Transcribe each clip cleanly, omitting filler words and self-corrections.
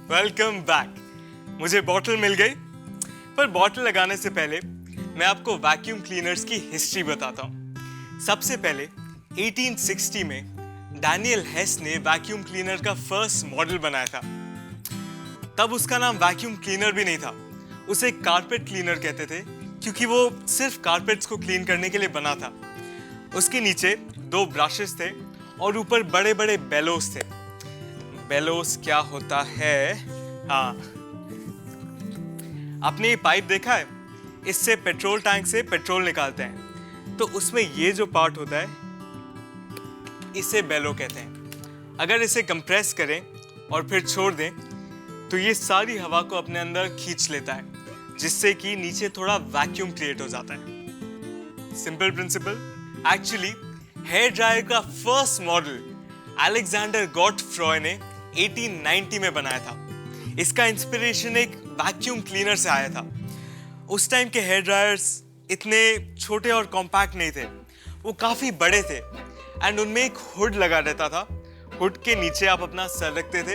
Welcome back. मुझे bottle मिल गई, पर बॉटल लगाने से पहले मैं आपको वैक्यूम क्लीनर्स की हिस्ट्री बताता हूँ। सबसे पहले 1860 में डैनियल हेस ने वैक्यूम क्लीनर का फर्स्ट मॉडल बनाया था। तब उसका नाम वैक्यूम क्लीनर भी नहीं था, उसे कारपेट क्लीनर कहते थे, क्योंकि वो सिर्फ कारपेट्स को क्लीन करने के लिए बना था। उसके नीचे 2 ब्रशेस थे और ऊपर बड़े बड़े बेलोस थे। बेलोस क्या होता है? हाँ, आपने ये पाइप देखा है? इससे पेट्रोल टैंक से पेट्रोल निकालते हैं, तो उसमें ये जो पार्ट होता है इसे बेलो कहते हैं। अगर इसे कंप्रेस करें और फिर छोड़ दें तो ये सारी हवा को अपने अंदर खींच लेता है, जिससे कि नीचे थोड़ा वैक्यूम क्रिएट हो जाता है। Simple principle. Actually hair dryer का फर्स्ट मॉडल अलेक्जेंडर गॉटफ्रॉय ने 1890 में बनाया था। इसका इंस्पिरेशन एक वैक्यूम क्लीनर से आया था। उस टाइम के हेयर ड्रायर्स इतने छोटे और कॉम्पैक्ट नहीं थे, वो काफी बड़े थे एंड उनमें एक हुड लगा रहता था। हुड के नीचे आप अपना सर रखते थे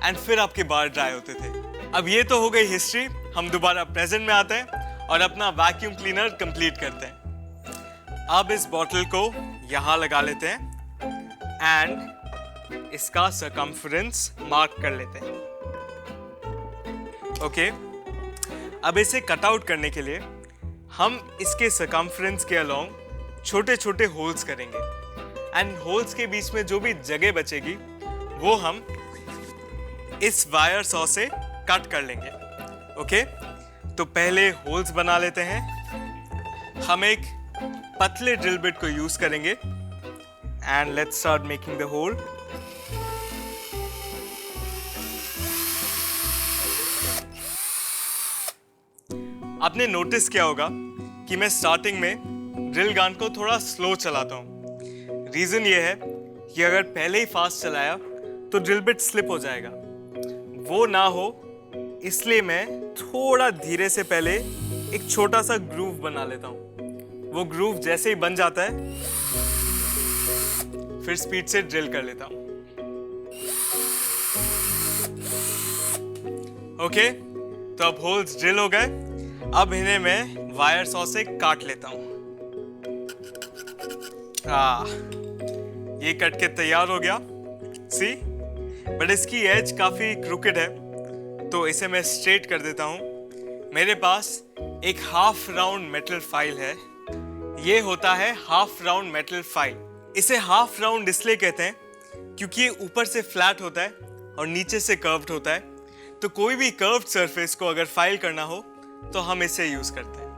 एंड फिर आपके बाल ड्राई होते थे। अब ये तो हो गई हिस्ट्री। हम दोबारा प्रेजेंट में आते हैं और अपना वैक्यूम क्लीनर कंप्लीट करते हैं। अब इस बॉटल को यहां लगा लेते हैं एंड इसका सरकमफ्रेंस मार्क कर लेते हैं। ओके, अब इसे कट आउट करने के लिए हम इसके सरकमफ्रेंस के अलोंग छोटे छोटे होल्स करेंगे एंड होल्स के बीच में जो भी जगह बचेगी वो हम इस वायर सॉ से कट कर लेंगे। ओके, तो पहले होल्स बना लेते हैं। हम एक पतले ड्रिल बिट को यूज करेंगे and let's start making the hole. आपने नोटिस किया होगा कि मैं स्टार्टिंग में ड्रिल गन को थोड़ा स्लो चलाता हूं। रीजन ये है कि अगर पहले ही फास्ट चलाया तो ड्रिल बिट स्लिप हो जाएगा। वो ना हो इसलिए मैं थोड़ा धीरे से पहले एक छोटा सा ग्रूव बना लेता हूं। वो ग्रूव जैसे ही बन जाता है फिर स्पीड से ड्रिल कर लेता हूं। ओके, तो अब होल्स ड्रिल हो गए। अब इन्हें मैं वायर सॉ से काट लेता हूं। ये कट के तैयार हो गया। सी, बट इसकी एज काफी क्रूकेड है, तो इसे मैं स्ट्रेट कर देता हूं। मेरे पास एक हाफ राउंड मेटल फाइल है। ये होता है हाफ राउंड मेटल फाइल। इसे हाफ राउंड इसलिए कहते हैं क्योंकि ये ऊपर से फ्लैट होता है और नीचे से कर्व्ड होता है। तो कोई भी कर्व्ड सरफेस को अगर फाइल करना हो तो हम इसे यूज करते हैं।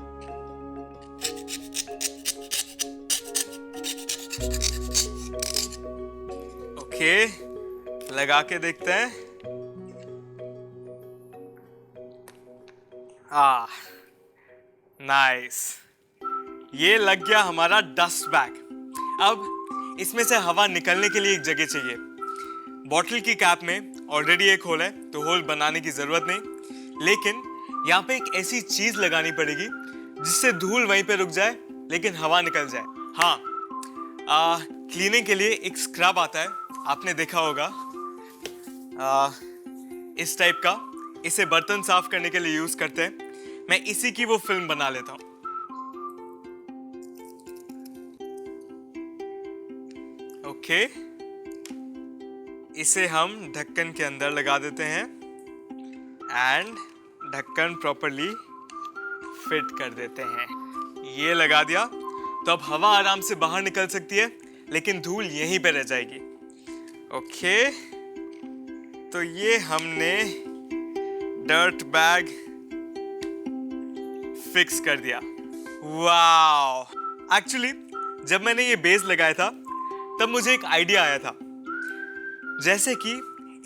ओके, लगा के देखते हैं। नाइस, ये लग गया हमारा डस्ट बैग। अब इसमें से हवा निकलने के लिए एक जगह चाहिए। बॉटल की कैप में ऑलरेडी एक होल है, तो होल बनाने की जरूरत नहीं, लेकिन यहाँ पे एक ऐसी चीज लगानी पड़ेगी जिससे धूल वहीं पे रुक जाए लेकिन हवा निकल जाए। हाँ, क्लीनिंग के लिए एक स्क्रब आता है, आपने देखा होगा, इस टाइप का। इसे बर्तन साफ करने के लिए यूज करते हैं। मैं इसी की वो फिल्म बना लेता हूं। ओके, इसे हम ढक्कन के अंदर लगा देते हैं एंड ढक्कन प्रॉपर्ली फिट कर देते हैं। ये लगा दिया तो अब हवा आराम से बाहर निकल सकती है, लेकिन धूल यहीं पे रह जाएगी। ओके, तो ये हमने डर्ट बैग फिक्स कर दिया। वाव! एक्चुअली जब मैंने ये बेस लगाया था तब मुझे एक आइडिया आया था। जैसे कि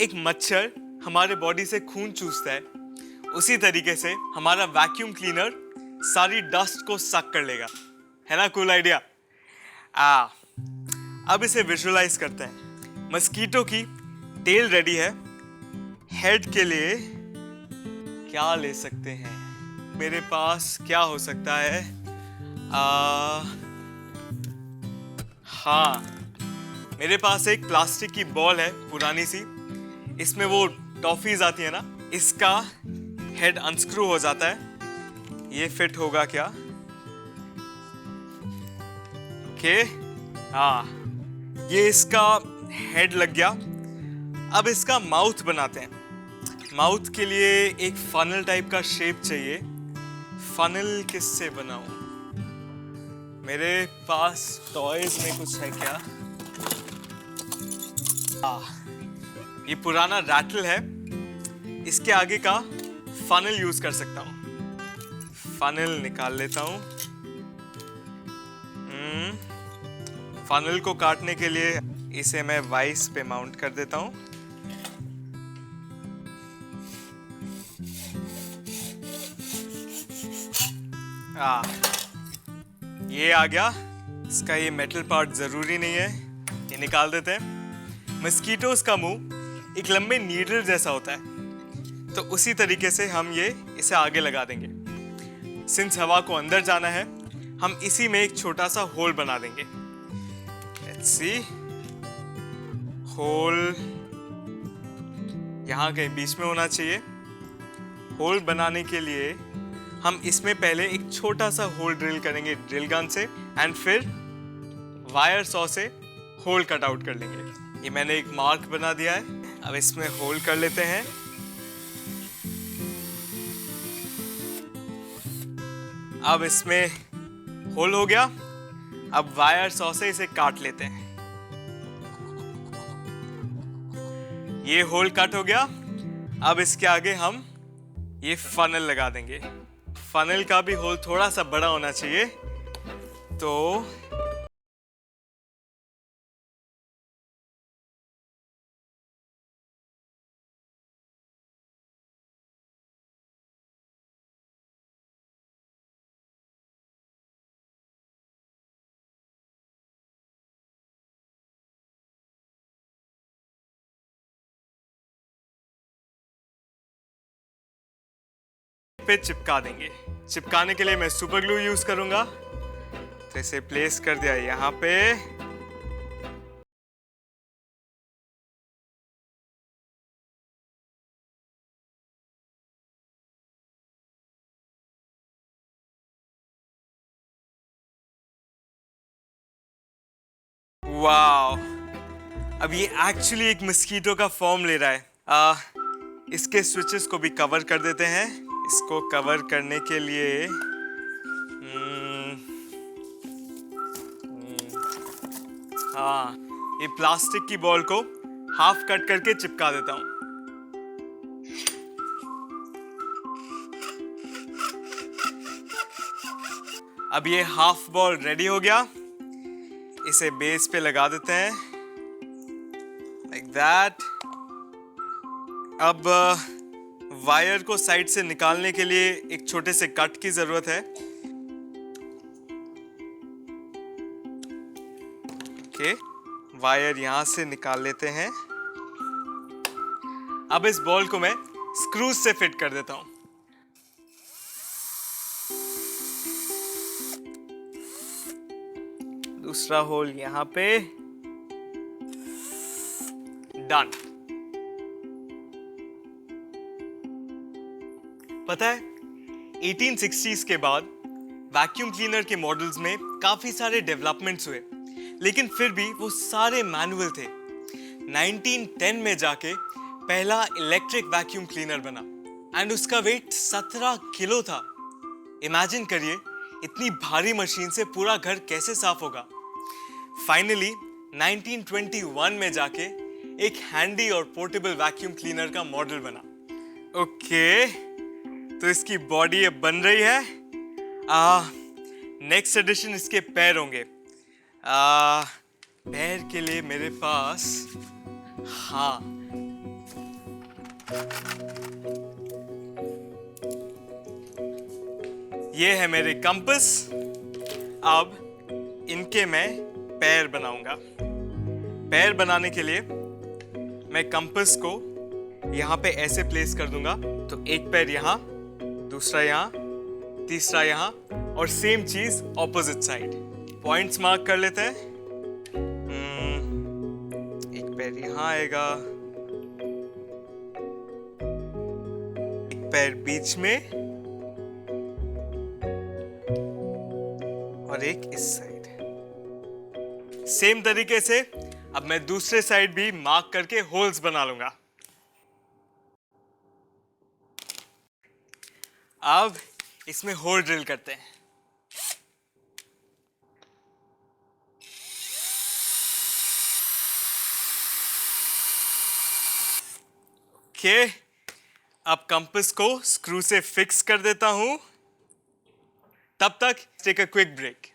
एक मच्छर हमारे बॉडी से खून चूसता है, उसी तरीके से हमारा वैक्यूम क्लीनर सारी डस्ट को सक कर लेगा। है ना कूल आइडिया? अब इसे विजुअलाइज करते हैं। मस्कीटो की टेल रेडी है। हेड के लिए क्या ले सकते हैं? मेरे पास क्या हो सकता है? हाँ, मेरे पास एक प्लास्टिक की बॉल है, पुरानी सी। इसमें वो टॉफीज आती है ना, इसका हेड अनस्क्रू हो जाता है। ये फिट होगा क्या? ओके, हाँ, ये इसका हेड लग गया। अब इसका माउथ बनाते हैं। माउथ के लिए एक फनल टाइप का शेप चाहिए। फनल किससे बनाऊं? मेरे पास टॉयज में कुछ है क्या? ये पुराना रैटल है, इसके आगे का फनल यूज कर सकता हूं। फनल निकाल लेता हूं। फनल को काटने के लिए इसे मैं वाइस पे माउंट कर देता हूं। ये आ गया। इसका ये मेटल पार्ट जरूरी नहीं है, ये निकाल देते हैं। मस्कीटोज का मुंह एक लंबे नीडल जैसा होता है, तो उसी तरीके से हम इसे आगे लगा देंगे। सिंस हवा को अंदर जाना है, हम इसी में एक छोटा सा होल बना देंगे। लेट्स सी, होल यहाँ कहीं बीच में होना चाहिए। होल बनाने के लिए हम इसमें पहले एक छोटा सा होल ड्रिल करेंगे ड्रिल गन से, एंड फिर वायर सॉ से होल कट आउट कर लेंगे। ये मैंने एक मार्क बना दिया है। अब इसमें होल कर लेते हैं। अब इसमें होल हो गया। अब वायर सॉ से इसे काट लेते हैं। ये होल कट हो गया। अब इसके आगे हम ये फनल लगा देंगे। फनल का भी होल थोड़ा सा बड़ा होना चाहिए, तो पे चिपका देंगे। चिपकाने के लिए मैं सुपर ग्लू यूज करूंगा, तो इसे प्लेस कर दिया यहाँ पे। वाओ, अब ये एक्चुअली एक मस्कीटो का फॉर्म ले रहा है। इसके स्विचेस को भी कवर कर देते हैं। इसको कवर करने के लिए हाँ, ये प्लास्टिक की बॉल को हाफ कट करके चिपका देता हूं। अब ये हाफ बॉल रेडी हो गया। इसे बेस पे लगा देते हैं, लाइक दैट। अब वायर को साइड से निकालने के लिए एक छोटे से कट की जरूरत है। ओके, वायर यहां से निकाल लेते हैं। अब इस बॉल को मैं स्क्रूज से फिट कर देता हूं। दूसरा होल यहां पे। डन। पता है, 1860s के बाद वैक्यूम क्लीनर के मॉडल्स में काफी सारे डेवलपमेंट्स हुए, लेकिन फिर भी वो सारे मैनुअल थे। 1910 में जाके पहला इलेक्ट्रिक वैक्यूम क्लीनर बना, एंड उसका वेट 17 किलो था। इमेजिन करिए, इतनी भारी मशीन से पूरा घर कैसे साफ होगा। फाइनली 1921 में जाके एक हैंडी और पोर्टेबल वैक्यूम क्लीनर का मॉडल बना। ओके, तो इसकी बॉडी अब बन रही है। नेक्स्ट एडिशन इसके पैर होंगे। पैर के लिए मेरे पास, हाँ, ये है मेरे कंपास। अब इनके मैं पैर बनाऊंगा। पैर बनाने के लिए मैं कंपास को यहाँ पे ऐसे प्लेस कर दूंगा, तो एक पैर यहाँ, दूसरा यहाँ, तीसरा यहाँ, और सेम चीज ऑपोजिट साइड। पॉइंट्स मार्क कर लेते हैं। एक पैर यहाँ आएगा, पैर बीच में और एक इस साइड। सेम तरीके से अब मैं दूसरे साइड भी मार्क करके होल्स बना लूंगा। अब इसमें होल ड्रिल करते हैं। ओके, अब कंपास को स्क्रू से फिक्स कर देता हूं। तब तक टेक अ क्विक ब्रेक।